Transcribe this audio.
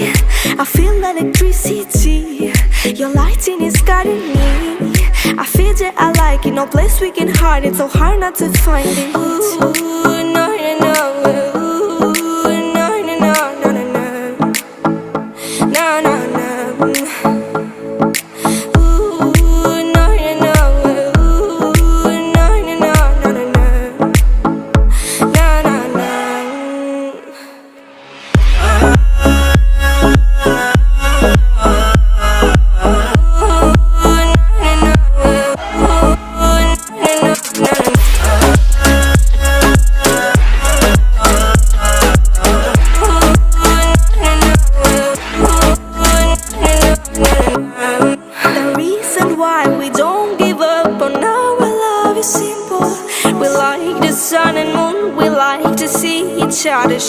I feel electricity. Your lighting is guiding me. I feel that I like it. No place we can hide it. So hard not to find it. Ooh, no, no, no. Ooh, no, no, no, no, no, no. No, no, no. Simple. We like the sun and moon, we like to see each other